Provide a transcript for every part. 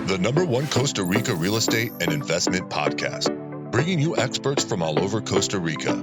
the #1 Costa Rica real estate and investment podcast, bringing you experts from all over Costa Rica.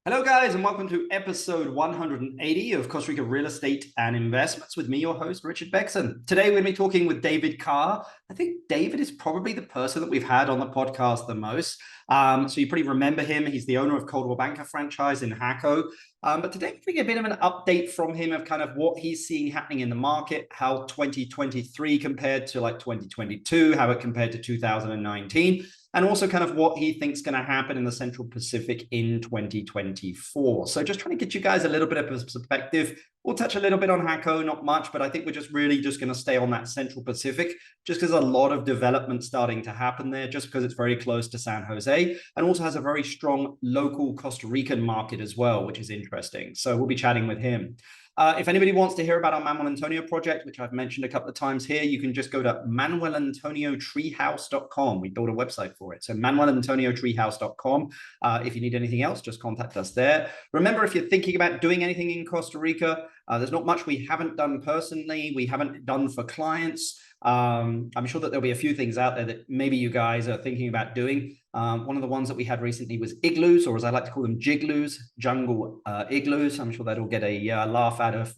Hello guys, and welcome to episode 180 of Costa Rica Real Estate and Investments with me, your host, Richard Bexon. Today we're going to be talking with David Karr. I think David is probably the person that we've had on the podcast the most. So you probably remember him. He's the owner of Coldwell Banker franchise in Jaco. But today we get a bit of an update from him of kind of what he's seeing happening in the market, how 2023 compared to like 2022, how it compared to 2019. And also kind of what he thinks going to happen in the Central Pacific in 2024. So just trying to get you guys a little bit of perspective. We'll touch a little bit on Jaco, not much, but I think we're just really just going to stay on that Central Pacific, just because a lot of development starting to happen there, just because it's very close to San Jose, and also has a very strong local Costa Rican market as well, which is interesting. So we'll be chatting with him. If anybody wants to hear about our Manuel Antonio project, which I've mentioned a couple of times here, you can just go to manuelantoniotreehouse.com. We built a website for it. So manuelantoniotreehouse.com. If you need anything else, just contact us there. Remember, if you're thinking about doing anything in Costa Rica, there's not much we haven't done personally. We haven't done for clients. I'm sure that there'll be a few things out there that maybe you guys are thinking about doing. One of the ones that we had recently was igloos, or as I like to call them, jigloos, jungle igloos. I'm sure that'll get a laugh out of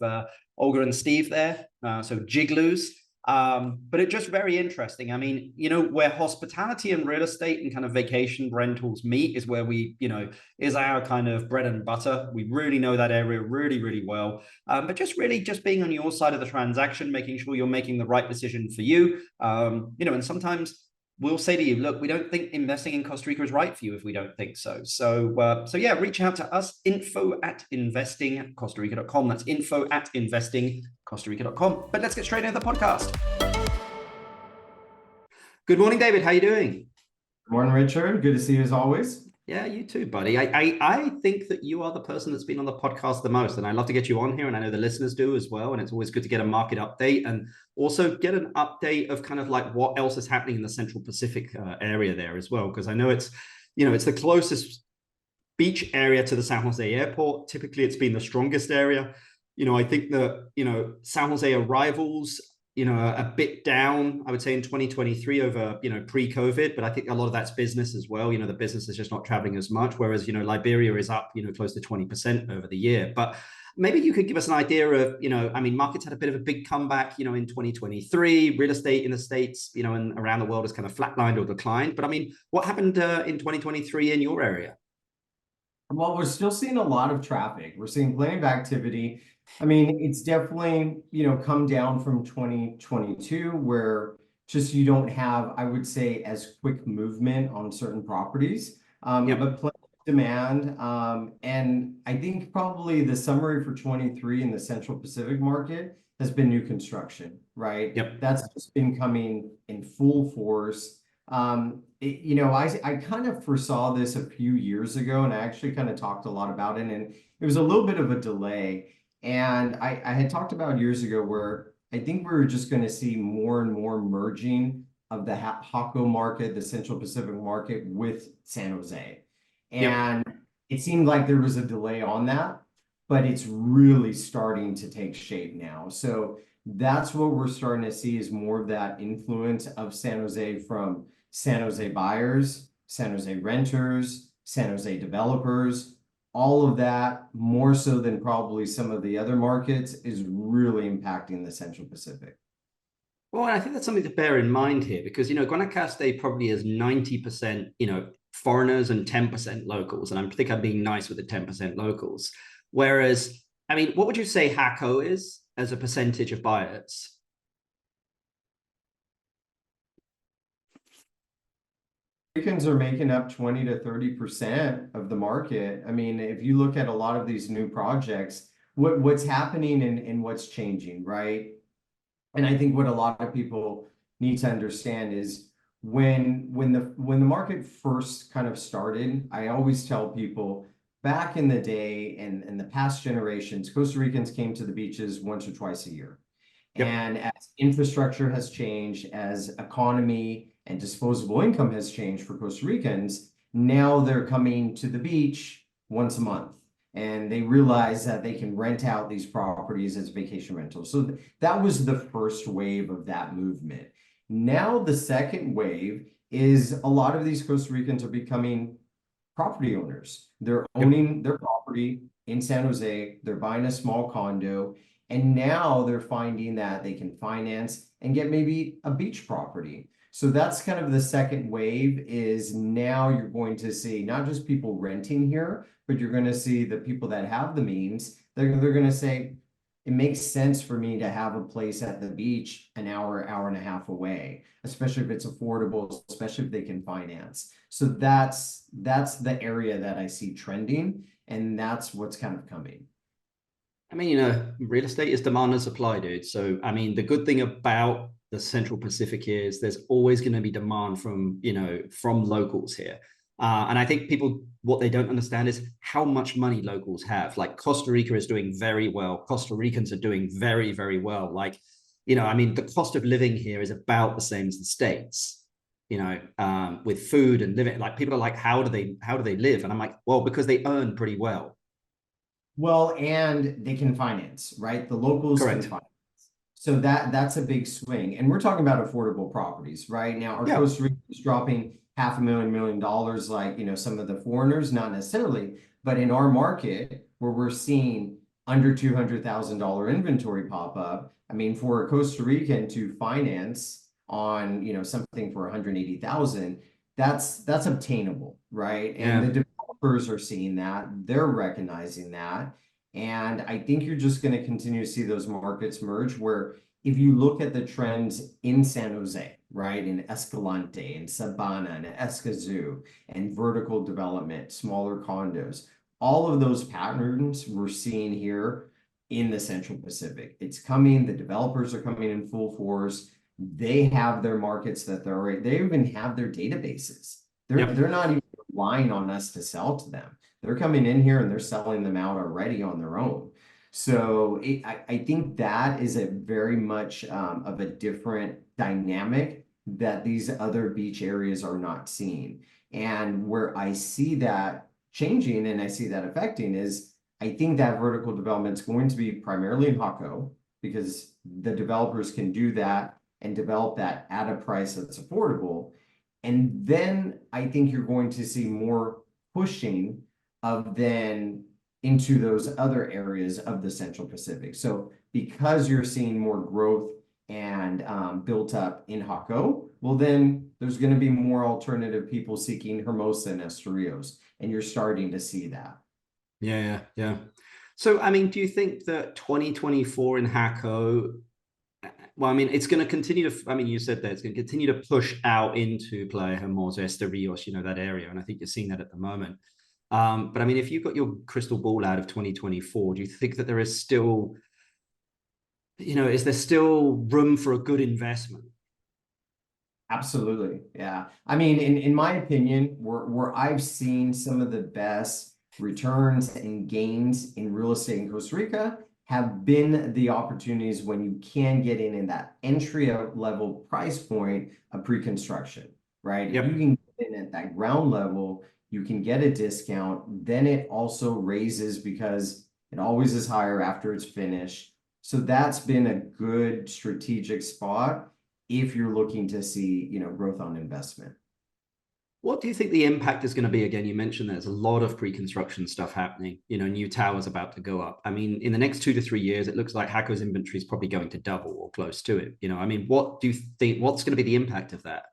Olga and Steve there. So jigloos. But it's just very interesting. I mean, you know, where hospitality and real estate and kind of vacation rentals meet is where we, you know, is our kind of bread and butter. We really know that area really, really well. But just really just being on your side of the transaction, making sure you're making the right decision for you. You know, and sometimes we'll say to you, look, we don't think investing in Costa Rica is right for you if we don't think so. So yeah, reach out to us, info@investingcostarica.com. That's info@investingcostarica.com. But let's get straight into the podcast. Good morning, David. How you doing? Good morning, Richard. Good to see you as always. Yeah, you too, buddy. I think that you are the person that's been on the podcast the most, and I'd love to get you on here, and I know the listeners do as well, and it's always good to get a market update and also get an update of kind of like what else is happening in the Central Pacific area there as well, because I know it's, you know, it's the closest beach area to the San Jose airport. Typically, it's been the strongest area. You know, I think that, you know, San Jose arrivals, you know, a bit down, I would say, in 2023 over, you know, pre-COVID, but I think a lot of that's business as well. You know, the business is just not traveling as much, whereas, you know, Liberia is up, you know, close to 20% over the year. But maybe you could give us an idea of, you know, I mean, markets had a bit of a big comeback, you know, in 2023, real estate in the States, you know, and around the world has kind of flatlined or declined. But I mean, what happened in 2023 in your area? Well, we're still seeing a lot of traffic. We're seeing plenty of activity. I mean, it's definitely, you know, come down from 2022 where just you don't have, I would say, as quick movement on certain properties, but plenty of demand. And I think probably the summary for 23 in the Central Pacific market has been new construction, right? Yep. That's just been coming in full force. You know, I kind of foresaw this a few years ago, and I actually kind of talked a lot about it, and it was a little bit of a delay. And I had talked about years ago where I think we were just going to see more and more merging of the Jaco market, the Central Pacific market, with San Jose. And it seemed like there was a delay on that, but it's really starting to take shape now. So that's what we're starting to see, is more of that influence of San Jose from San Jose buyers, San Jose renters, San Jose developers. All of that, more so than probably some of the other markets, is really impacting the Central Pacific. Well, I think that's something to bear in mind here, because, you know, Guanacaste probably is 90%, you know, foreigners and 10% locals. And I think I'm being nice with the 10% locals. Whereas, I mean, what would you say Jaco is as a percentage of buyers? Americans are making up 20 to 30% of the market. I mean, if you look at a lot of these new projects, what's happening and what's changing, right? And I think what a lot of people need to understand is when the market first kind of started, I always tell people back in the day and in the past generations, Costa Ricans came to the beaches once or twice a year. And as infrastructure has changed, as economy and disposable income has changed for Costa Ricans, now they're coming to the beach once a month. and they realize that they can rent out these properties as vacation rentals. So that was the first wave of that movement. Now the second wave is a lot of these Costa Ricans are becoming property owners. They're owning their property in San Jose, they're buying a small condo, and now they're finding that they can finance and get maybe a beach property. So that's kind of the second wave, is now you're going to see not just people renting here, but you're going to see the people that have the means. They're going to say, it makes sense for me to have a place at the beach an hour, hour and a half away, especially if it's affordable, especially if they can finance. So that's the area that I see trending, and that's what's kind of coming. I mean, real estate is demand and supply, dude. So, I mean, the good thing about the Central Pacific is there's always going to be demand from, from locals here. And I think people, what they don't understand is how much money locals have. Like Costa Rica is doing very well. Costa Ricans are doing very, very well. Like, I mean, the cost of living here is about the same as the States, with food and living. Like people are like, how do they live? And I'm like, well, because they earn pretty well. Well, and they can finance, right? The locals Correct. can finance. So that's a big swing. And we're talking about affordable properties, right? Now, our Costa Rica is dropping $500,000 million, like, some of the foreigners, not necessarily, but in our market where we're seeing under $200,000 inventory pop up, I mean, for a Costa Rican to finance on, something for 180,000, that's obtainable, right? And the developers are seeing that, they're recognizing that. And I think you're just going to continue to see those markets merge, where if you look at the trends in San Jose, right, in Escalante, in Sabana, and Escazú, and vertical development, smaller condos, all of those patterns we're seeing here in the Central Pacific. It's coming, the developers are coming in full force. They have their markets that they even have their databases. They're not even relying on us to sell to them. They're coming in here and they're selling them out already on their own. So I think that is a very much of a different dynamic that these other beach areas are not seeing. And where I see that changing and I see that affecting is, I think that vertical development is going to be primarily in Jaco, because the developers can do that and develop that at a price that's affordable. And then I think you're going to see more pushing of then into those other areas of the Central Pacific. So because you're seeing more growth and built up in Jaco, well, then there's going to be more alternative people seeking Hermosa and Estorils, and you're starting to see that. Yeah. So, I mean, do you think that 2024 in Jaco, well, I mean, it's going to continue to, I mean, you said that it's going to continue to push out into Playa Hermosa, Estorils, that area. And I think you're seeing that at the moment. But I mean, if you've got your crystal ball out of 2024, do you think that there is still, is there still room for a good investment? Absolutely. Yeah. I mean, in my opinion, where I've seen some of the best returns and gains in real estate in Costa Rica have been the opportunities when you can get in that entry level price point of pre-construction, right? Yep. You can get in at that ground level, you can get a discount, then it also raises because it always is higher after it's finished. So that's been a good strategic spot if you're looking to see, growth on investment. What do you think the impact is going to be? Again, you mentioned there's a lot of pre-construction stuff happening, new towers about to go up. I mean, in the next 2 to 3 years, it looks like Jaco's inventory is probably going to double or close to it. I mean, what do you think, what's going to be the impact of that?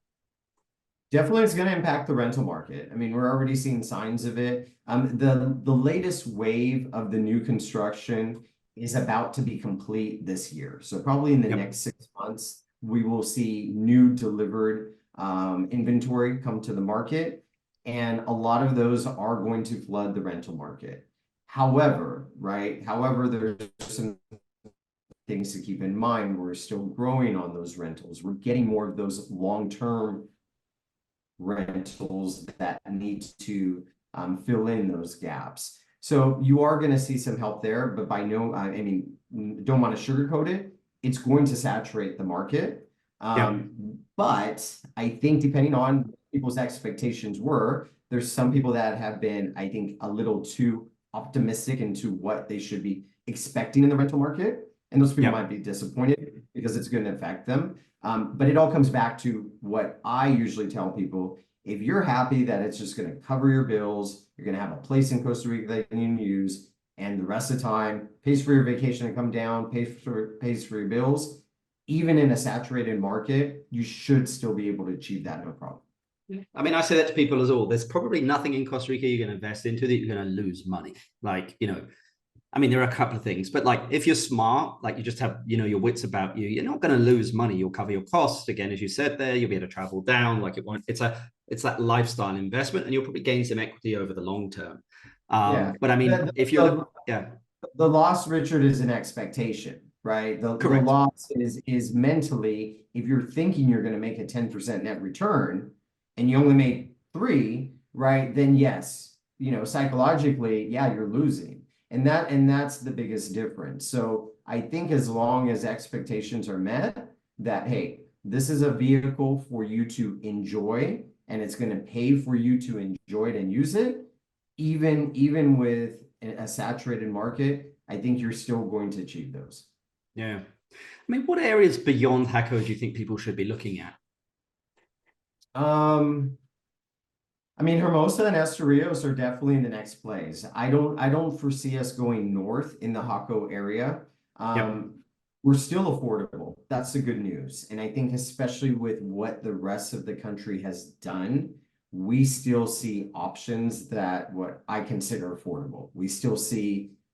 Definitely, it's going to impact the rental market. I mean, we're already seeing signs of it. The latest wave of the new construction is about to be complete this year. So probably in the next 6 months, we will see new delivered inventory come to the market. And a lot of those are going to flood the rental market. However, there's some things to keep in mind. We're still growing on those rentals. We're getting more of those long-term rentals that need to fill in those gaps. So you are going to see some help there, but don't want to sugarcoat it. It's going to saturate the market. But I think depending on people's expectations there's some people that have been, I think, a little too optimistic into what they should be expecting in the rental market. And those people might be disappointed because it's going to affect them. But it all comes back to what I usually tell people. If you're happy that it's just going to cover your bills, you're going to have a place in Costa Rica that you can use, and the rest of the time pays for your vacation to come down, pays for your bills, even in a saturated market, you should still be able to achieve that, no problem. I mean, I say that to people as well. There's probably nothing in Costa Rica you're going to invest into that you're going to lose money. Like, I mean, there are a couple of things, but like if you're smart, like you just have, your wits about you, you're not going to lose money. You'll cover your costs. Again, as you said there, you'll be able to travel down. Like it's that lifestyle investment, and you'll probably gain some equity over the long term. But I mean, if you're, the loss, Richard, is an expectation, right? The loss is mentally, if you're thinking you're going to make a 10% net return and you only make 3, right? Then yes, psychologically, you're losing. And that's the biggest difference. So I think as long as expectations are met, that, hey, this is a vehicle for you to enjoy, and it's going to pay for you to enjoy it and use it, even with a saturated market, I think you're still going to achieve those. Yeah. I mean, what areas beyond Jaco do you think people should be looking at? I mean, Hermosa and Estorrillos are definitely in the next plays. I don't foresee us going north in the Jaco area. We're still affordable. That's the good news. And I think especially with what the rest of the country has done, we still see options that what I consider affordable.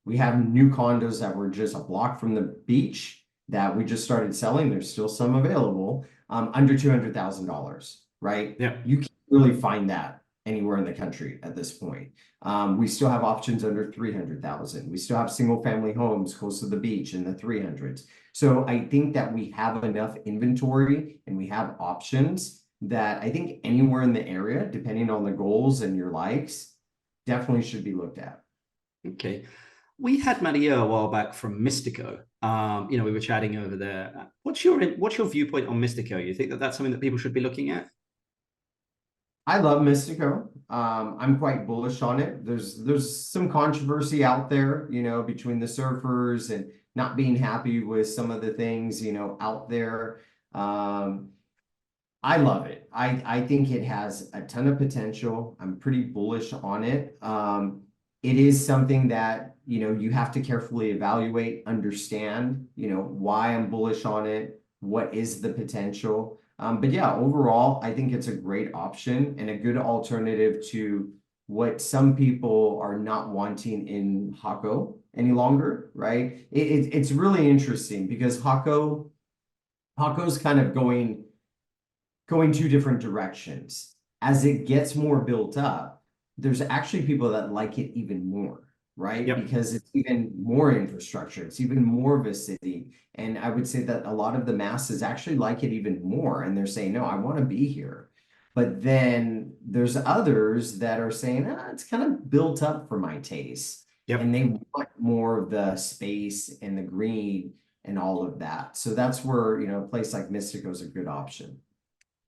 We have new condos that were just a block from the beach that we just started selling. There's still some available, under $200,000, right? Yeah. You can't really find that anywhere in the country at this point. We still have options under 300,000. We still have single family homes close to the beach in the 300s. So I think that we have enough inventory and we have options that I think anywhere in the area, depending on the goals and your likes, definitely should be looked at. Okay. We had Maria a while back from Mystico. We were chatting over there. What's your viewpoint on Mystico? You think that that's something that people should be looking at? I love Mystico. I'm quite bullish on it. There's some controversy out there, between the surfers and not being happy with some of the things, out there. I love it. I think it has a ton of potential. I'm pretty bullish on it. It is something that, you have to carefully evaluate, understand, why I'm bullish on it, what is the potential. But yeah, overall, I think it's a great option and a good alternative to what some people are not wanting in Jaco any longer, right? It's really interesting because Jaco's kind of going 2 different directions. As it gets more built up, there's actually people that like it even more, right? Yep. Because it's even more infrastructure. It's even more of a city. And I would say that a lot of the masses actually like it even more. And they're saying, no, I want to be here. But then there's others that are saying, it's kind of built up for my taste. Yep. And they want more of the space and the green and all of that. So that's where, a place like Mystico is a good option.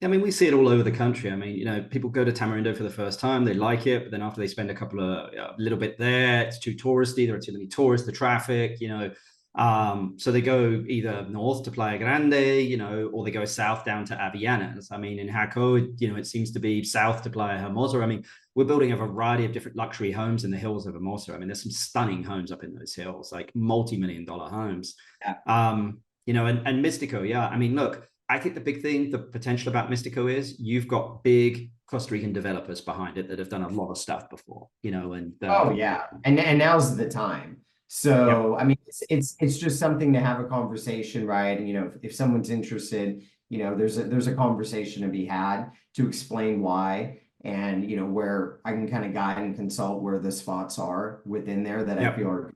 I mean, we see it all over the country. I mean, people go to Tamarindo for the first time, they like it, but then after they spend a little bit there, it's too touristy, there are too many tourists, the traffic, so they go either north to Playa Grande, or they go south down to Avellanas. I mean, in Jaco, it seems to be south to Playa Hermosa. I mean, we're building a variety of different luxury homes in the hills of Hermosa. I mean, there's some stunning homes up in those hills, like multi-million-dollar homes. Yeah. And Mystico, yeah. I mean, look, I think the big thing, the potential about Mystico is you've got big Costa Rican developers behind it that have done a lot of stuff before, and oh yeah, and now's the time. So yep. I mean, it's just something to have a conversation, right? If someone's interested, there's a conversation to be had to explain why, and where I can kind of guide and consult where the spots are within there that I feel are.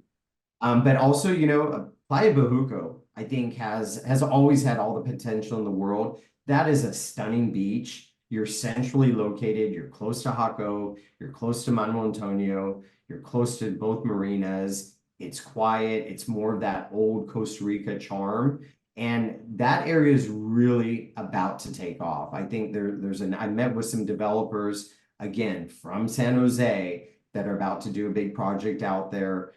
But also, Playa Bajuco, I think has always had all the potential in the world. That is a stunning beach. You're centrally located. You're close to Jaco. You're close to Manuel Antonio. You're close to both marinas. It's quiet. It's more of that old Costa Rica charm. And that area is really about to take off. I think I met with some developers, again, from San Jose, that are about to do a big project out there.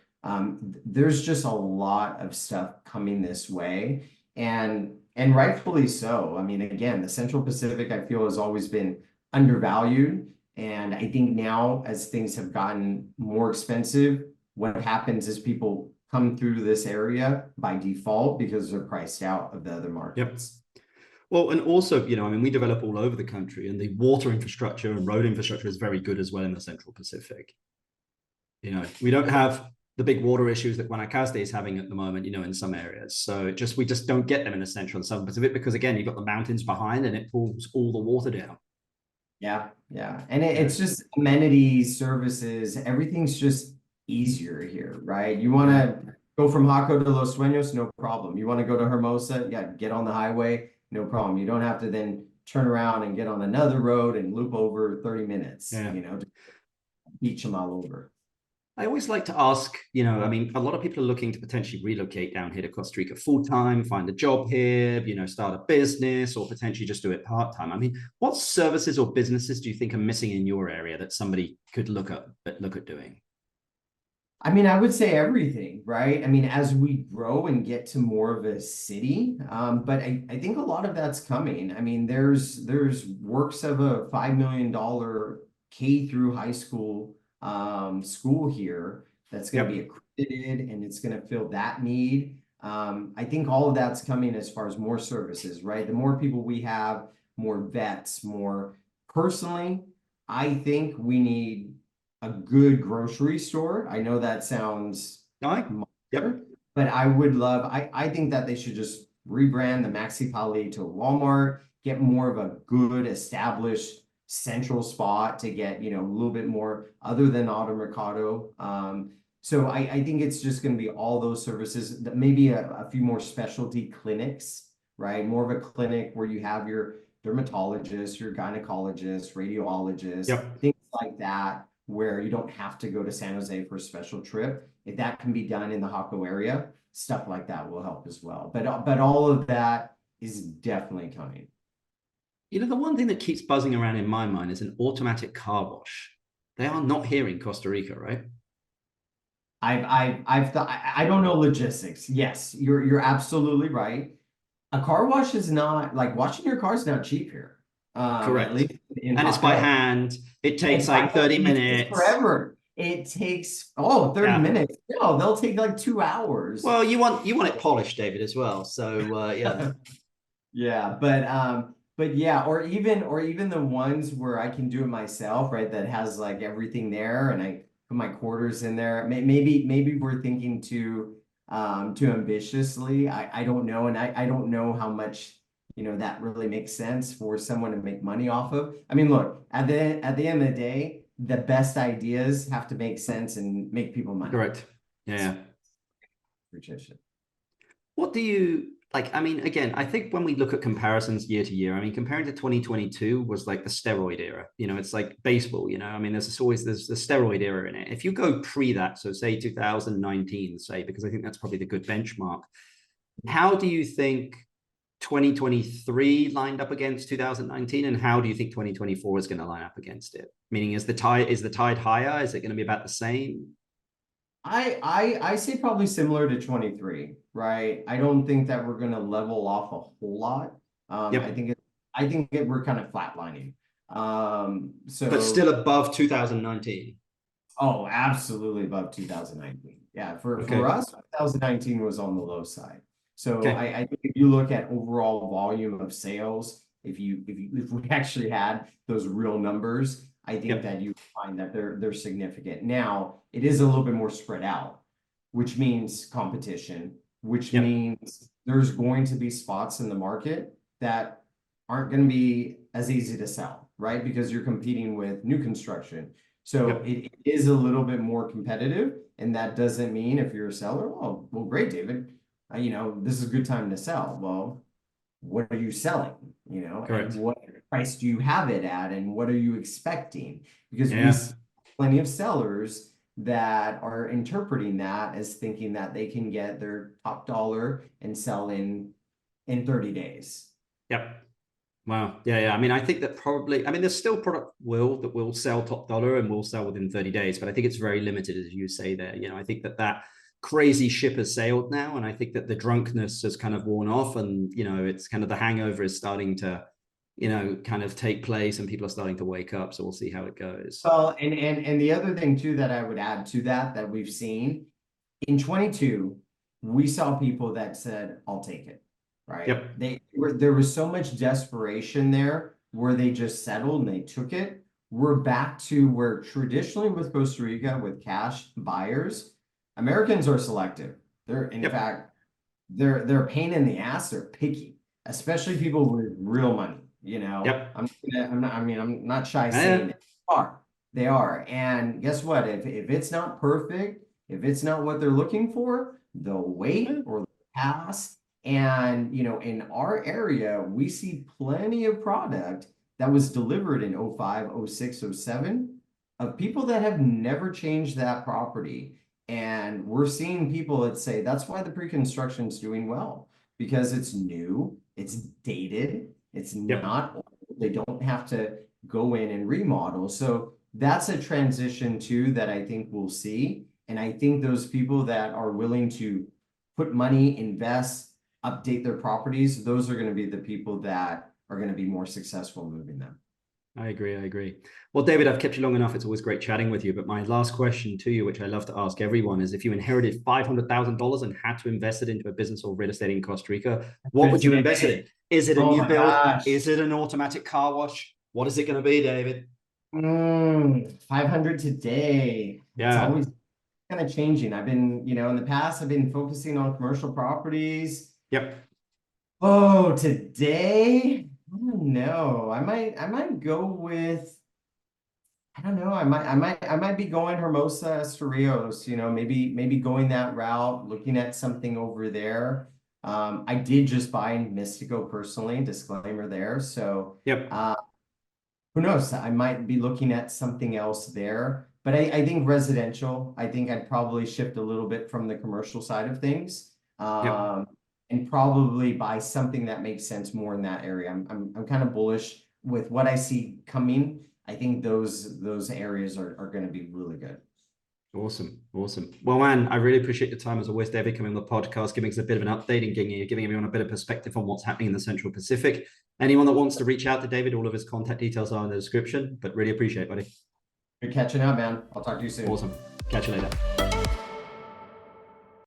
There's just a lot of stuff coming this way, and rightfully so. I mean, again, the Central Pacific, I feel, has always been undervalued. And I think now, as things have gotten more expensive, what happens is people come through this area by default because they're priced out of the other markets. Yep. Well, and also, I mean, we develop all over the country, and the water infrastructure and road infrastructure is very good as well in the Central Pacific. We don't have the big water issues that Guanacaste is having at the moment, in some areas. So we just don't get them in the Central and Southern Pacific because, again, you've got the mountains behind and it pulls all the water down. Yeah, yeah. And it's just amenities, services, everything's just easier here, right? You want to go from Jaco to Los Sueños, no problem. You want to go to Hermosa, yeah, get on the highway, no problem. You don't have to then turn around and get on another road and loop over 30 minutes, to beach them all over. I always like to ask, I mean, a lot of people are looking to potentially relocate down here to Costa Rica full-time, find a job here, start a business, or potentially just do it part-time. I mean, what services or businesses do you think are missing in your area that somebody could look at doing? I mean, I would say everything, right? I mean, as we grow and get to more of a city, but I think a lot of that's coming. I mean, there's works of a $5 million K through high school school here that's going to be accredited, and it's going to fill that need. I think all of that's coming as far as more services, right? The more people we have, more vets, more. Personally, I think we need a good grocery store. I know that sounds minor, but I think that they should just rebrand the Maxi Pali to Walmart, get more of a good established central spot to get, a little bit more other than Auto Mercado. So I think it's just going to be all those services, that maybe a few more specialty clinics, right? More of a clinic where you have your dermatologist, your gynecologist, radiologist, things like that, where you don't have to go to San Jose for a special trip. If that can be done in the Jaco area, stuff like that will help as well. But all of that is definitely coming. The one thing that keeps buzzing around in my mind is an automatic car wash. They are not here in Costa Rica, right? I've thought, I don't know logistics. Yes, you're absolutely right. A car wash is not, like, washing your car is not cheap here. Correct. At least in and it's by hand. It takes like 30 minutes. Forever. It takes 30 minutes. No, they'll take like 2 hours. Well, you want it polished, David, as well. So yeah. Yeah, but yeah, or even the ones where I can do it myself, right? That has like everything there, and I put my quarters in there. Maybe we're thinking too ambitiously. I don't know, and I don't know how much that really makes sense for someone to make money off of. I mean, look, at the end of the day, the best ideas have to make sense and make people money. Correct. Yeah. What do you like? I mean, again, I think when we look at comparisons year to year, I mean, comparing to 2022 was like the steroid era. It's like baseball. I mean, there's the steroid era in it. If you go pre that, so say 2019, because I think that's probably the good benchmark. How do you think 2023 lined up against 2019, and how do you think 2024 is going to line up against it? Meaning, is the tide higher? Is it going to be about the same? I say probably similar to 23, right? I don't think that we're going to level off a whole lot. I think we're kind of flatlining. But still above 2019. Oh, absolutely above 2019. Yeah, for us, 2019 was on the low side. So I think if you look at overall volume of sales, if we actually had those real numbers, I think that you find that they're significant. Now, it is a little bit more spread out, which means competition, which means there's going to be spots in the market that aren't going to be as easy to sell, right? Because you're competing with new construction. So it is a little bit more competitive, and that doesn't mean if you're a seller, oh, well, great, David, this is a good time to sell. Well, what are you selling? And what price do you have it at, and what are you expecting? Because we see plenty of sellers that are interpreting that as thinking that they can get their top dollar and sell in 30 days. Yep. Wow. Yeah, yeah. I mean, I think that probably, I mean, there's still product that will sell top dollar and will sell within 30 days, but I think it's very limited, as you say there. I think that crazy ship has sailed now, and I think that the drunkenness has kind of worn off, and it's kind of the hangover is starting to, kind of take place, and people are starting to wake up. So we'll see how it goes. Well, and the other thing too that I would add to that we've seen in 22, we saw people that said, "I'll take it." Right? Yep. There was so much desperation there where they just settled and they took it. We're back to where traditionally with Costa Rica, with cash buyers, Americans are selective. They're in fact, they're a pain in the ass. They're picky, especially people with real money. Yep. I'm not shy saying it. They are. And guess what? If it's not perfect, if it's not what they're looking for, they'll wait or they'll pass. And in our area, we see plenty of product that was delivered in 05, 06, 07 of people that have never changed that property. And we're seeing people that say that's why the pre-construction is doing well, because it's new, it's dated, it's not old. They don't have to go in and remodel. So that's a transition too that I think we'll see. And I think those people that are willing to put money, invest, update their properties, those are going to be the people that are going to be more successful moving them. I agree. Well, David, I've kept you long enough. It's always great chatting with you. But my last question to you, which I love to ask everyone, is if you inherited $500,000 and had to invest it into a business or real estate in Costa Rica, what would you invest it in? Is it a new build? Gosh. Is it an automatic car wash? What is it going to be, David? 500 today. Yeah. It's always kind of changing. I've been, in the past, I've been focusing on commercial properties. Yep. Oh, today, I don't know. I might go with, I don't know. I might be going Hermosa Estorils, maybe going that route, looking at something over there. I did just buy Mystico personally, disclaimer there. So yep. Who knows? I might be looking at something else there. But I think residential, I think I'd probably shift a little bit from the commercial side of things. And probably buy something that makes sense more in that area. I'm kind of bullish with what I see coming. I think those areas are going to be really good. Awesome. Well, man, I really appreciate your time as always, David, coming on the podcast, giving us a bit of an update and giving everyone a bit of perspective on what's happening in the Central Pacific. Anyone that wants to reach out to David, all of his contact details are in the description, but really appreciate it, buddy. Good catching up, man. I'll talk to you soon. Awesome. Catch you later.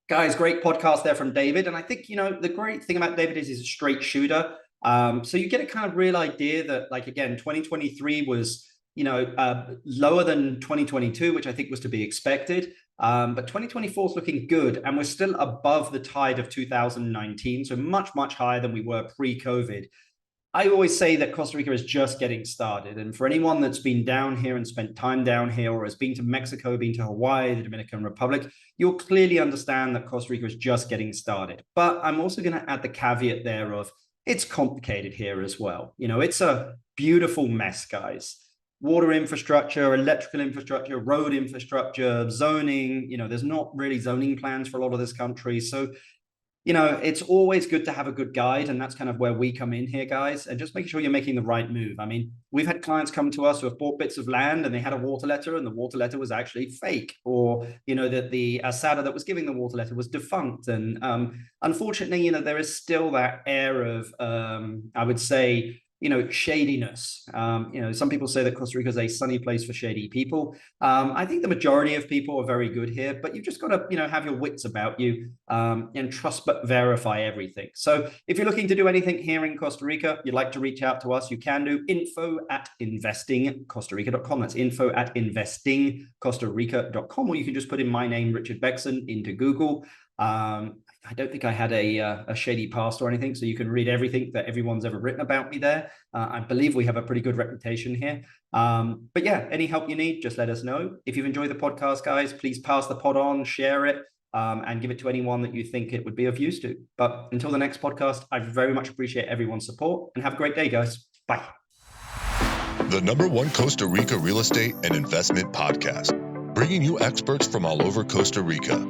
Guys, great podcast there from David. And I think, the great thing about David is he's a straight shooter. So you get a kind of real idea that, like, again, 2023 was, lower than 2022, which I think was to be expected. But 2024 is looking good. And we're still above the tide of 2019. So much, much higher than we were pre-COVID. I always say that Costa Rica is just getting started. And for anyone that's been down here and spent time down here, or has been to Mexico, been to Hawaii, the Dominican Republic, you'll clearly understand that Costa Rica is just getting started. But I'm also going to add the caveat there of it's complicated here as well. It's a beautiful mess, guys. Water infrastructure, electrical infrastructure, road infrastructure, zoning, there's not really zoning plans for a lot of this country. So it's always good to have a good guide, and that's kind of where we come in here, guys, and just making sure you're making the right move. I mean, we've had clients come to us who have bought bits of land and they had a water letter, and the water letter was actually fake, or, that the asada that was giving the water letter was defunct. And unfortunately, there is still that air of, I would say, shadiness. Some people say that Costa Rica is a sunny place for shady people. I think the majority of people are very good here, but you've just got to, have your wits about you, and trust but verify everything. So if you're looking to do anything here in Costa Rica, you'd like to reach out to us, you can do info@investingcostarica.com. That's info@investingcostarica.com, or you can just put in my name, Richard Bexon, into Google. I don't think I had a shady past or anything, so you can read everything that everyone's ever written about me there. I believe we have a pretty good reputation here. But yeah, any help you need, just let us know. If you've enjoyed the podcast, guys, please pass the pod on, share it, and give it to anyone that you think it would be of use to. But until the next podcast, I very much appreciate everyone's support, and have a great day, guys. Bye. The #1 Costa Rica real estate and investment podcast, bringing you experts from all over Costa Rica.